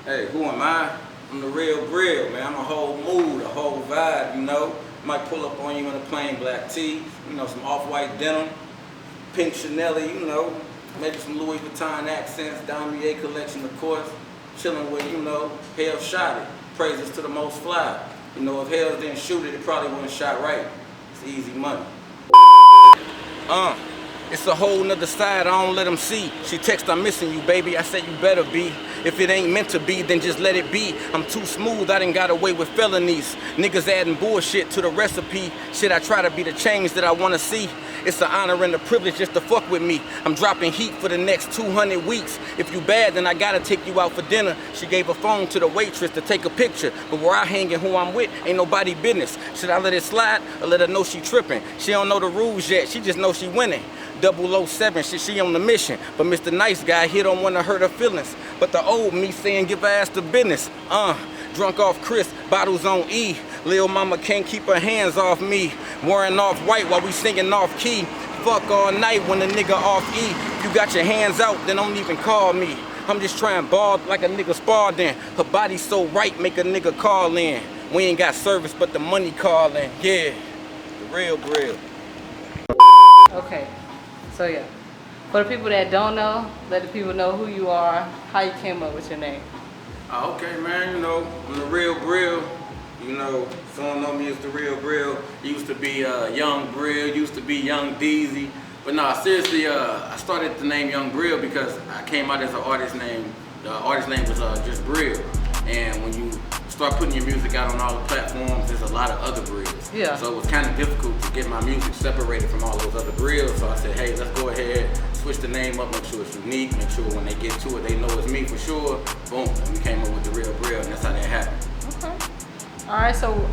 Hey, who am I? I'm the real Bril, man. I'm a whole mood, a whole vibe, you know. Might pull up on you in a plain black tee, you know, some off-white denim, pink Chanel, you know, maybe some Louis Vuitton accents, Damier collection, of course. Chilling with, you know, Hell shot it. Praises to the most fly. You know, if Hell didn't shoot it, it probably wouldn't shot right. It's easy money. It's a whole nother side I don't let them see. She text, I'm missing you, baby. I said you better be. If it ain't meant to be, then just let it be. I'm too smooth, I done got away with felonies. Niggas adding bullshit to the recipe. Shit, I try to be the change that I wanna see. It's an honor and a privilege just to fuck with me. I'm dropping heat for the next 200 weeks. If you bad, then I gotta take you out for dinner. She gave a phone to the waitress to take a picture. But where I hang and who I'm with, ain't nobody business. Should I let it slide or let her know she tripping? She don't know the rules yet, she just know she winning. 007, she on the mission. But Mr. Nice Guy, he don't wanna hurt her feelings. But the old me saying give her ass to business. Drunk off Chris, bottles on E. Lil mama can't keep her hands off me. Wearing off white while we singing off key. Fuck all night when the nigga off E. If you got your hands out, then don't even call me. I'm just trying ball like a nigga sparred in. Her body so right, make a nigga call in. We ain't got service, but the money calling. Yeah, the real Bril. Okay, so yeah. For the people that don't know, let the people know who you are, how you came up with your name. Okay, man, you know, I'm the real Bril. You know, some know me as the real Bril. Used to be Young Bril, used to be Young Deezy. But nah, seriously, I started the name Young Bril because I came out as an artist name. The artist name was just Bril. And when you start putting your music out on all the platforms, there's a lot of other Brils. Yeah. So it was kind of difficult to get my music separated from all those other Brils. So I said, hey, let's go ahead, switch the name up, make sure it's unique, make sure when they get to it, they know it's me for sure. Boom, and we came up with the real Bril, and that's how that happened. Okay. All right, so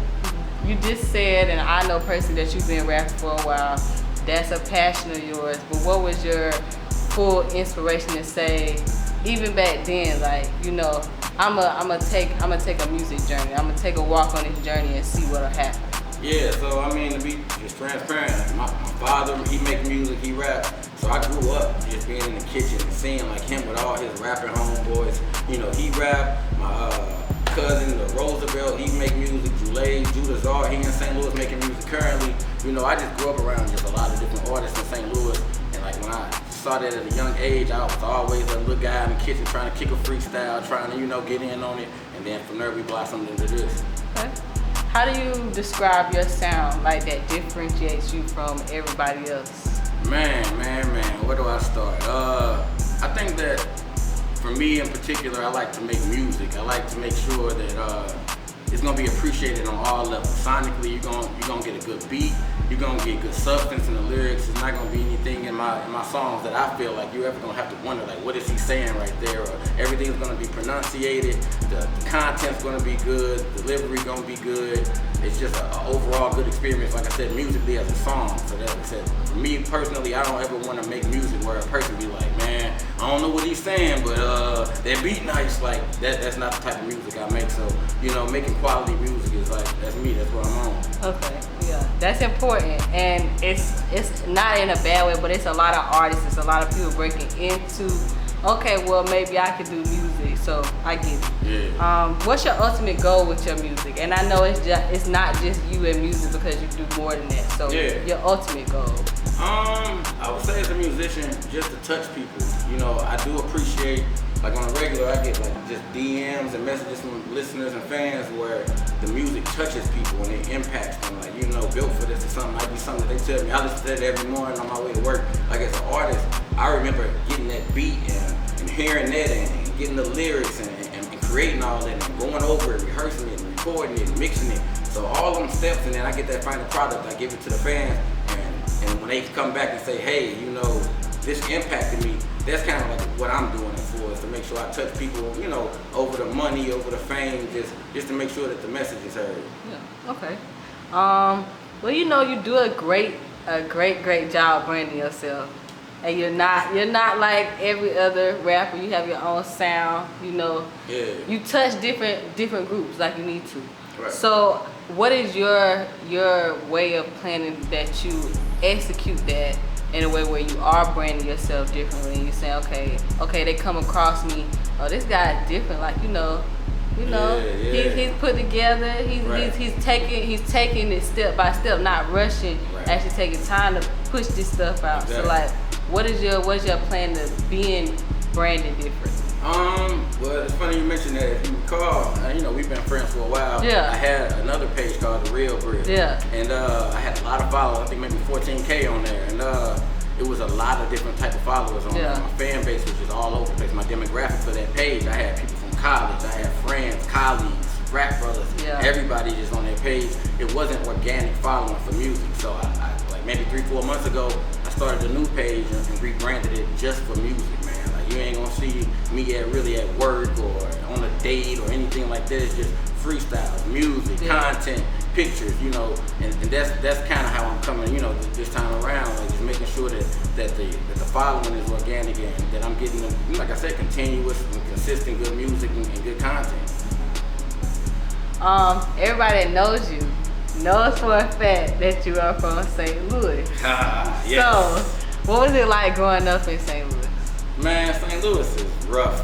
you just said, and I know personally that you've been rapping for a while. That's a passion of yours, but what was your full inspiration to say, even back then, like, you know, I'm gonna take a music journey. I'm gonna take a walk on this journey and see what'll happen. Yeah, so I mean, to be just transparent, my father, he make music, he rap. So I grew up just being in the kitchen and seeing like him with all his rapping homeboys. You know, he rap. My cousin, the Roosevelt, he make music. Judas R, he in St. Louis making music currently. You know, I just grew up around just a lot of different artists in St. Louis. And like when I saw that at a young age, I was always a little guy in the kitchen trying to kick a freestyle, trying to, you know, get in on it. And then from there we blossomed into this. Okay. How do you describe your sound like that differentiates you from everybody else? Man, where do I start? I think that for me in particular, I like to make music. I like to make sure that it's gonna be appreciated on all levels. Sonically, you're gonna get a good beat. You're gonna get good substance in the lyrics. It's not gonna be anything in my songs that I feel like you're ever gonna have to wonder, like, what is he saying right there? Or everything's gonna be pronunciated. The content's gonna be good. Delivery gonna be good. It's just an overall good experience, like I said, musically as a song. So that, like I said, for me personally, I don't ever want to make music where a person be like, man, I don't know what he's saying, but that beat nice. Like that's not the type of music I make. So, you know, making quality music is like, that's me, that's what I'm on. Okay, yeah, that's important, and it's not in a bad way, but it's a lot of artists, it's a lot of people breaking into, okay, well maybe I could do music, so I get it. Yeah. What's your ultimate goal with your music? And I know it's not just you and music because you do more than that. So yeah. Your ultimate goal. I would say as a musician, just to touch people. You know, I do appreciate, like on a regular, I get like just DMs and messages from listeners and fans where the music touches people and it impacts them. Like, you know, built for this or something. Might be something that they tell me. I listen to that every morning on my way to work. Like as an artist, I remember getting that beat and hearing that and getting the lyrics and creating all that and going over it, rehearsing it, and recording it, and mixing it. So all them steps, and then I get that final product, I give it to the fans, and when they come back and say, hey, you know, this impacted me, that's kind of like what I'm doing it for, is to make sure I touch people, you know, over the money, over the fame, just to make sure that the message is heard. Yeah, okay. Well, you know, you do a great job branding yourself. And you're not like every other rapper. You have your own sound, you know. Yeah. You touch different groups like you need to. Right. So what is your way of planning that you execute that in a way where you are branding yourself differently and you say, okay, they come across me, oh, this guy is different, like, he's put together, he's taking it step by step, not rushing, actually taking time to push this stuff out. Exactly. So like, what is your plan to being branded different? Well, it's funny you mentioned that. If you recall, we've been friends for a while. Yeah. I had another page called The Real Bril. Yeah. And I had a lot of followers. I think maybe 14K on there. And it was a lot of different type of followers on there. My fan base was just all over the place. My demographic for that page, I had people from college. I had friends, colleagues, rap brothers. Yeah. Everybody just on that page. It wasn't organic following for music. So I like maybe 3-4 months ago, I started a new page and rebranded it just for music, man. You ain't gonna see me really at work or on a date or anything like that. It's just freestyles, music, content, pictures, and that's kind of how I'm coming, this time around, like just making sure that the following is organic and that I'm getting them, like I said, continuous and consistent good music and good content. Everybody that knows you knows for a fact that you are from St. Louis. Yes. So, what was it like growing up in St. Louis? Man, St. Louis is rough.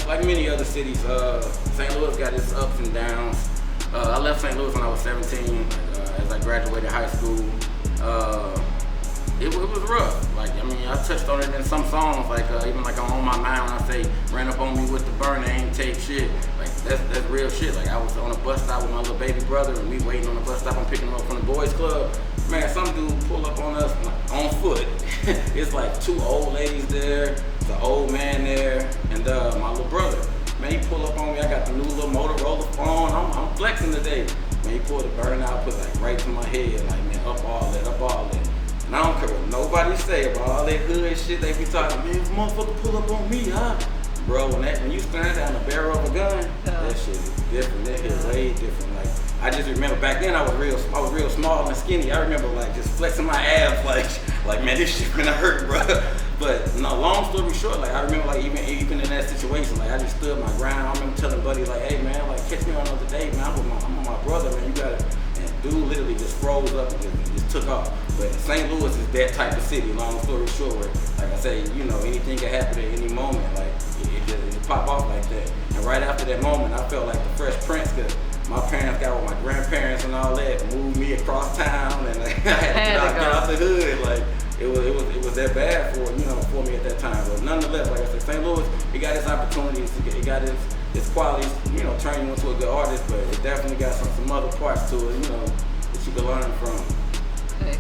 Like many other cities, St. Louis got its ups and downs. I left St. Louis when I was 17, as I graduated high school. It was rough. I touched on it in some songs, even like I'm On My Mind when I say, ran up on me with the burner, ain't take shit. Like, that's real shit. Like, I was on a bus stop with my little baby brother, and we waiting on the bus stop, I'm picking him up from the boys club. Man, some dude pull up on us on foot. It's like 2 old ladies there, the old man there, and my little brother. Man, he pull up on me, I got the new little Motorola phone, I'm flexing today. Man, he pulled the burner out, put right to my head, like, man, up all that. And I don't care what nobody say about all that hood shit they be talking, man, this motherfucker pull up on me, huh? Bro, when you stand down the barrel of a gun, that shit is different. That shit is way different. Like, I just remember back then I was real small and skinny. I remember just flexing my abs like man, this shit finna hurt, bro. But no, long story short, I remember even in that situation, I just stood my ground. I remember telling buddy hey man, catch me on another day, man. I'm with my brother, man. You gotta. And dude literally just froze up and just took off. But St. Louis is that type of city. Long story short, where, like I say, anything can happen at any moment. It pop off like that. And right after that moment, I felt like the Fresh Prince, cause my parents got with my grandparents and all that, moved me across town, and I had to get out the hood. It was that bad for me at that time. But nonetheless, like I said, St. Louis, it got its opportunities, it got its qualities, turn you into a good artist, but it definitely got some other parts to it, that you can learn from. Okay.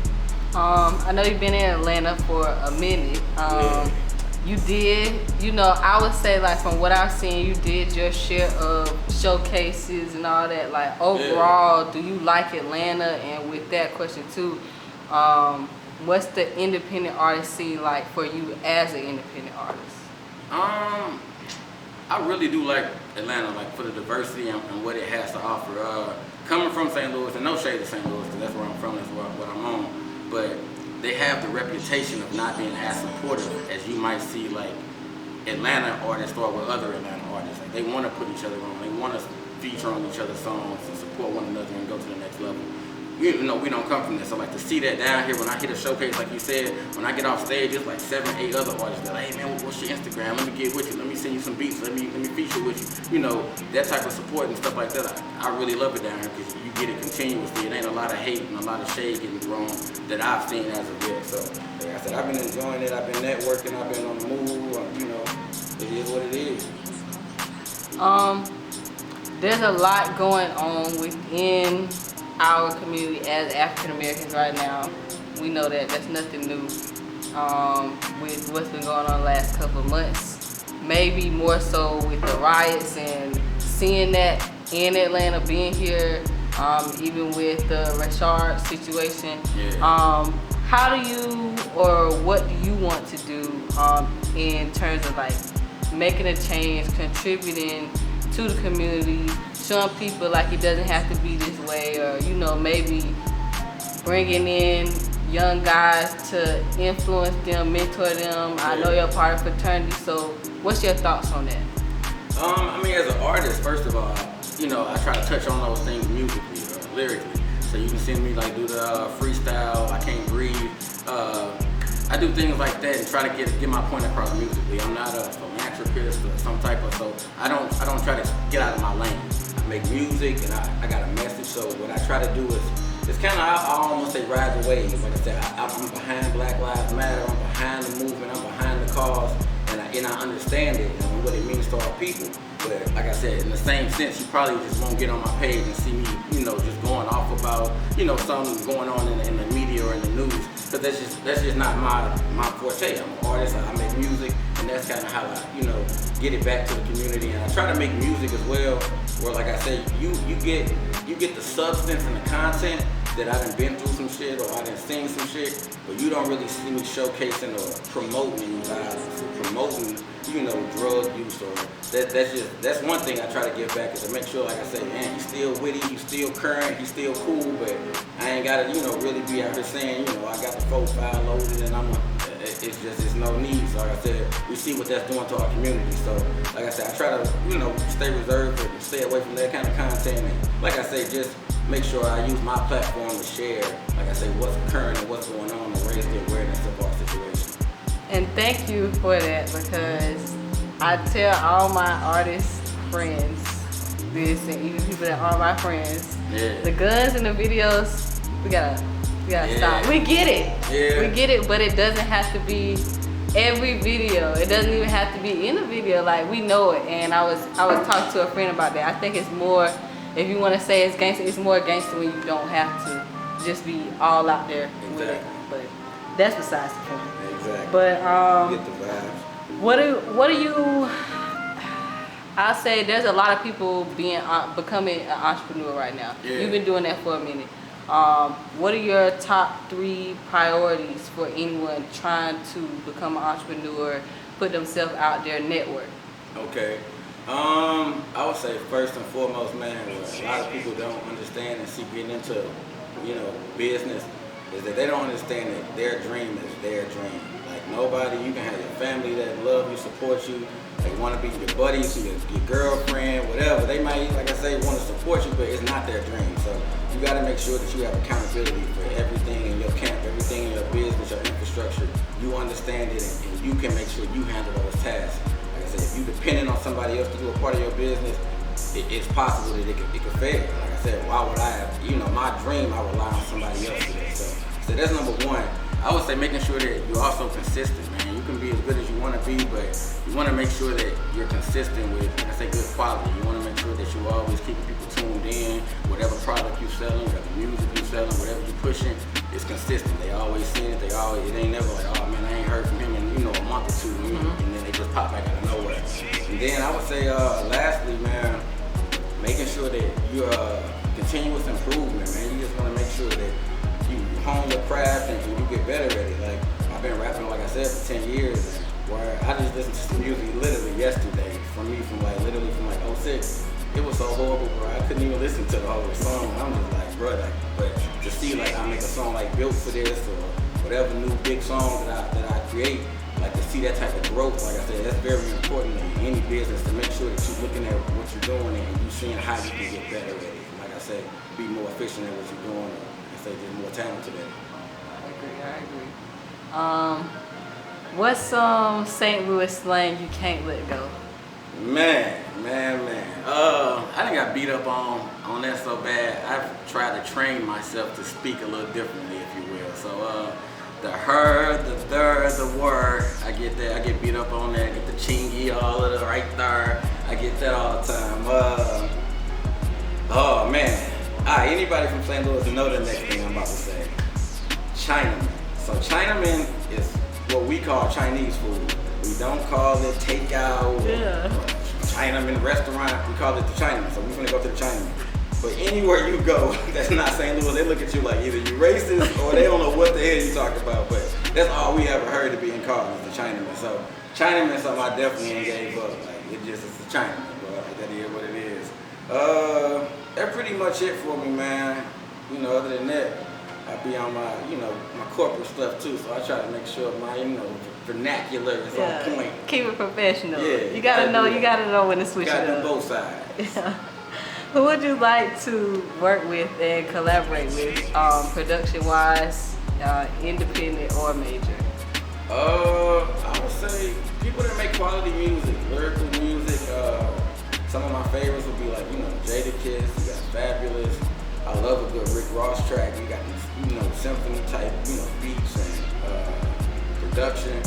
I know you've been in Atlanta for a minute. You did, I would say from what I've seen, you did your share of showcases and all that. Overall, do you like Atlanta? And with that question too, what's the independent artist scene like for you as an independent artist? I really do like Atlanta, for the diversity and what it has to offer. Coming from St. Louis, and no shade to St. Louis, because that's where I'm from, that's what I'm on, but they have the reputation of not being as supportive as you might see Atlanta artists or with other Atlanta artists. They want to put each other on, they want to feature on each other's songs and support one another and go to the next level. We don't come from this, so to see that down here when I hit a showcase, like you said, when I get off stage, it's 7, 8 other artists that hey man, what's your Instagram? Let me get with you, let me send you some beats, let me feature with you. That type of support and stuff like that, I really love it down here because you get it continuously. It ain't a lot of hate and a lot of shade getting thrown that I've seen as of yet. So like I said, I've been enjoying it, I've been networking, I've been on the move, it is what it is. There's a lot going on within our community as African Americans right now. We know that that's nothing new with what's been going on the last couple of months. Maybe more so with the riots and seeing that in Atlanta, being here, even with the Rashard situation. Yeah. How do you, or what do you want to do in terms of making a change, contributing to the community, showing people it doesn't have to be this way, or maybe bringing in young guys to influence them, mentor them? I know you're part of fraternity, so what's your thoughts on that? As an artist, first of all, I try to touch on those things musically, lyrically. So you can see me do the freestyle, I Can't Breathe, I do things like that and try to get my point across musically. I'm not a philanthropist or some type of, so I don't try to get out of my lane. I make music and I got a message, so what I try to do is, it's kind of, I almost say ride the wave. Like I said, I'm behind Black Lives Matter, I'm behind the movement, I'm behind the cause, and I understand it and what it means to our people. But like I said, in the same sense, you probably just won't get on my page and see me, just going off about, something going on in the media or in the news. Because that's just not my forte. I'm an artist, I make music, and that's kind of how I, get it back to the community. And I try to make music as well, where like I say, you get the substance and the content that I done been through some shit or I done seen some shit, but you don't really see me showcasing or promoting violence or promoting, drug use or that's one thing I try to give back is to make sure, like I say, man, he's still witty, he's still current, he's still cool, but I ain't gotta, really be out here saying, I got the 4-5 loaded and it's no need. So like I said, we see what that's doing to our community. So like I said, I try to, stay reserved and stay away from that kind of content. And like I say, just make sure I use my platform to share, like I say, what's current and what's going on and raise the awareness of our situation. And thank you for that, because I tell all my artist friends this, and even people that aren't my friends, the guns and the videos, we gotta stop. We get it, but it doesn't have to be every video. It doesn't even have to be in a video. Like, we know it. And I was talking to a friend about that. I think it's more, if you want to say it's gangster, it's more gangster when you don't have to just be all out there with it. But that's besides the point. Exactly. But get the vibes. What do you? I'll say there's a lot of people becoming an entrepreneur right now. Yeah. You've been doing that for a minute. What are your top 3 priorities for anyone trying to become an entrepreneur, put themselves out there, network? Okay. I would say first and foremost, man, what a lot of people don't understand and see getting into, business is that they don't understand that their dream is their dream. Like nobody, you can have your family that love you, support you, they want to be your buddies, your girlfriend, whatever. They might, like I say, want to support you, but it's not their dream. So you got to make sure that you have accountability for everything in your camp, everything in your business, your infrastructure. You understand it and you can make sure you handle those tasks. Like I said, if you're dependent on somebody else to do a part of your business, it's possible that it could fail. Like I said, why would I have, my dream, I rely on somebody else for that. So that's number one. I would say making sure that you're also consistent, man. You can be as good as you want to be, but you want to make sure that you're consistent with, like I say, good quality. You want to make sure that you're always keeping people tuned in. Whatever product you're selling, whatever music you're selling, whatever you're pushing, it's consistent. They always see it. It ain't never like, oh man, I ain't heard from him in, a month or two, and then they just pop back out of nowhere. And then I would say, lastly, man, making sure that you're continuous improvement, man. You just want to make sure that you hone your craft and you get better at it. Like, I've been rapping, like I said, for 10 years, where I just listened to some music literally yesterday, from literally from 06. It was so horrible, bro. I couldn't even listen to the whole song. I'm just like, bro, but to see, I make a song built for this or whatever new big song that I create, to see that type of growth, like I said, that's very important in any business, to make sure that you're looking at what you're doing and you're seeing how you can get better at it. Like I said, be more efficient at what you're doing, and say just more talented at it. I agree. What's some St. Louis slang you can't let go? Man. I done got beat up on that so bad. I've tried to train myself to speak a little differently, if you will. So the her, the there, the were, I get that. I get beat up on that. I get the chingy, all of the right there. I get that all the time. Oh man. Anybody from St. Louis know the next thing I'm about to say. Chinaman. So Chinaman is what we call Chinese food. We don't call it takeout or Chinaman restaurant. We call it the Chinaman. So we're gonna go to the Chinaman. But anywhere you go that's not St. Louis, they look at you like either you racist or they don't know what the hell you talking about. But that's all we ever heard it being called is the Chinaman. So Chinaman is something I definitely ain't gave up. It's the Chinaman, bro. That is what it is. That's pretty much it for me, man. Other than that, I be on my, my corporate stuff too. So I try to make sure my, vernacular is on point. Keep it professional. Yeah, you gotta know when to switch it up. Gotta do both sides. Yeah. Who would you like to work with and collaborate with, production-wise, independent or major? I would say people that make quality music, lyrical music. Some of my favorites would be like, Jadakiss, you got Fabulous. I love a good Rick Ross track. You got these, symphony type, beats and production.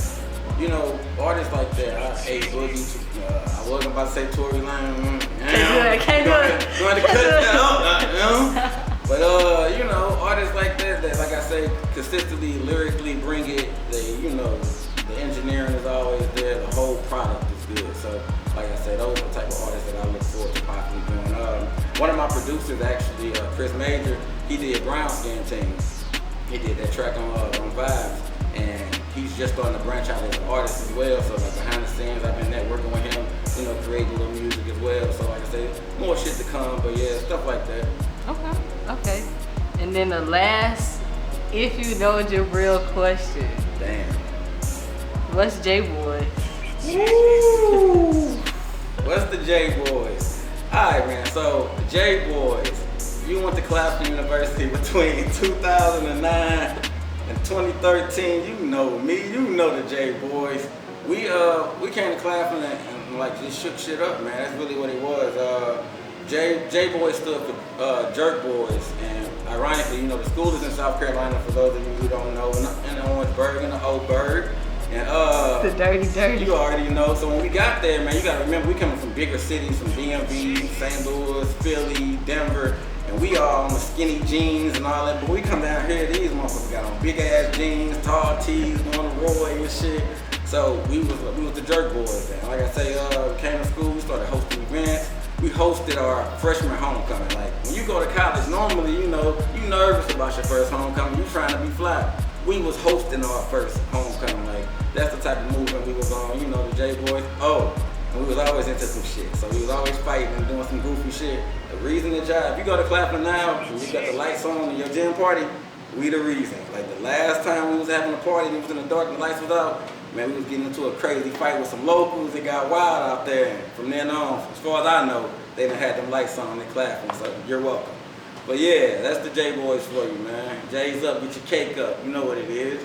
Artists like that. A Boogie. I wasn't about to say Tory Lane. Can't do it. Going to cut that out, But artists like that, like I say, consistently lyrically bring it. The engineering is always there. The whole product is good. So, like I said, those are the type of artists that I look forward to possibly doing. One of my producers, actually, Chris Major, he did Brown Skin Team. He did that track on Vibes, and he's just starting to branch out as an artist as well. So, like behind the scenes, I've been networking with him, creating little music as well. So, like I said, more shit to come. But yeah, stuff like that. Okay. And then the last, if you know your real question. Damn. What's J-Boy? Woo! What's the J-Boys? Alright, man, so the J-Boys, if you went to Claflin University between 2009 and 2013, you know me, you know the J-Boys. We came to Claflin and like just shook shit up, man. That's really what it was. J-Boys stood for Jerk Boys, and ironically, the school is in South Carolina, for those of you who don't know, in Orangeburg, in the Oldburg. And the dirty. You already know. So when we got there, man, you gotta remember we coming from bigger cities, from DMV, St. Louis, Philly, Denver, and we all on the skinny jeans and all that. But we come down here, these motherfuckers got on big ass jeans, tall tees, going to Roy and shit. So we was the Jerk Boys. And like I say, we came to school, we started hosting events. We hosted our freshman homecoming. Like when you go to college, normally you nervous about your first homecoming. You trying to be fly. We was hosting our first homecoming. Like that's the type of movement we was on. The J-Boys. And we was always into some shit. So we was always fighting and doing some goofy shit. The reason to jive. If you go to Claflin now and you got the lights on in your gym party, we the reason. Like the last time we was having a party and it was in the dark and the lights was out, man, we was getting into a crazy fight with some locals. It got wild out there. And from then on, as far as I know, they done had them lights on in Claflin. So you're welcome. But yeah, that's the J-Boys for you, man. J's up, get your cake up. You know what it is.